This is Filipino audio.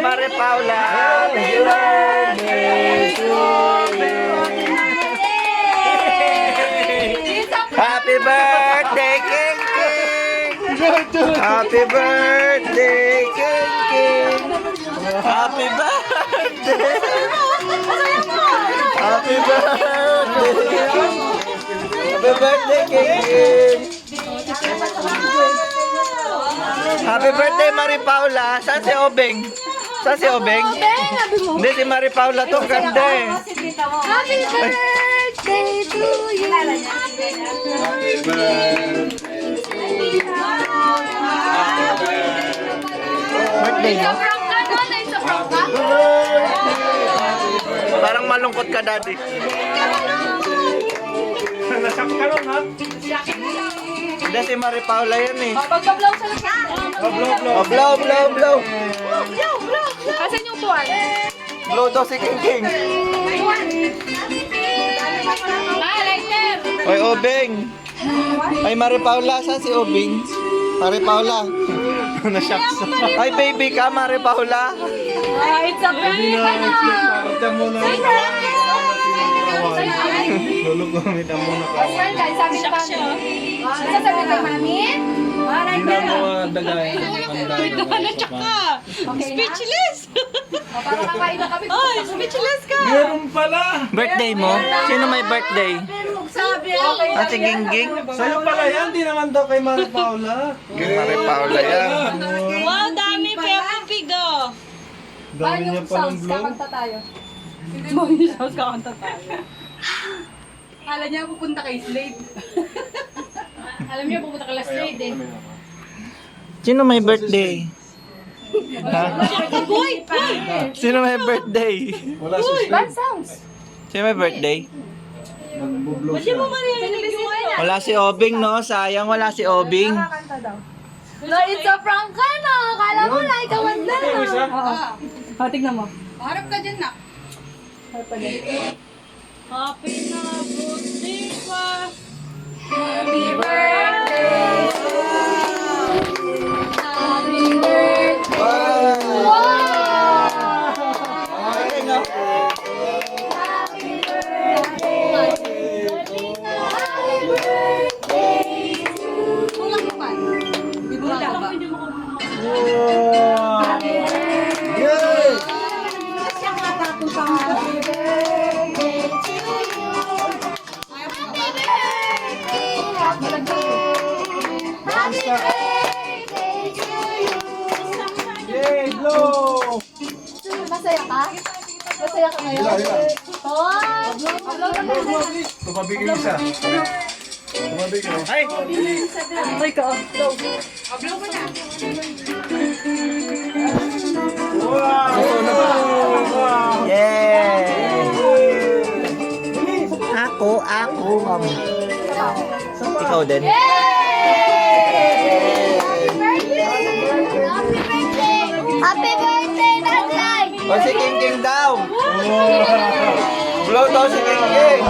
Mari Paula. Happy birthday to you. Happy birthday, King King. Happy birthday, King King. Happy birthday. Happy birthday. Happy birthday, King King. Happy birthday, Mari Paula. Saan si Obeng? Saan si Obeng? Hindi, si Mari Paula to. Ganda eh. Happy birthday to you. Happy birthday. Birthday mo? Parang malungkot ka, Daddy. Nasak ka ron, ha? Hindi, si Mari Paula yan eh. Pagka-blow sa lakas. Oh, blow, blow, blow. Asan yung tuwan? Blow daw si King King. Lighter. Oy, Obeng. Ay, Mari Paula. Saan si Obeng? Mari Paula. Nasaks. Ay, baby ka, Mari Paula. It's a prank. Parang muna. Lulugumit ang muna ka. Sabi ni Mami. Sasabi kay Mami? Dagay. Speechless. Para kakain na kami. Ay, speechless ka. Meron pala. Birthday mo? Sino may birthday? Sabi. Ah, si Gingging? Sa'yo pala yan. Di naman daw kay Mari Paula. Mari Paula yan. Wow, dami Peppa Pig oh. Dami niya palang blow. Kakanta tayo. Kakanta tayo. Alam niya pupunta kay Slade. Alam niya pupunta kay Slade eh. Sino may birthday? Ha? Boy! Sino may birthday? Wala si Bad sounds. Sino may birthday? Nag-blow Hindi siya. mo marinig yung ano. Wala si Obing, no? Sayang wala si Obing. Kakanta daw. No, it's a prank ka na. Akala mo na, ikaw ang Isa? Oo. Tignan mo. Harap ka dyan na. Happy na birthday pa. Happy birthday to you. Happy birthday. Wow! Ay, no. Happy birthday. Happy birthday to you. Kulang mo pa. Kulang ba? Wow! Happy birthday. Yay! Happy birthday to you. Happy birthday. Happy birthday to you. Yay! Blow! Masaya ka? Masaya ka ngayon? Oh! Tumabigay isa. Tumabigay. Ay! Ay ka. Wow! Yay! Ako. Ikaw din. Happy birthday, Tatay! O si King King daw. Blow daw si King King.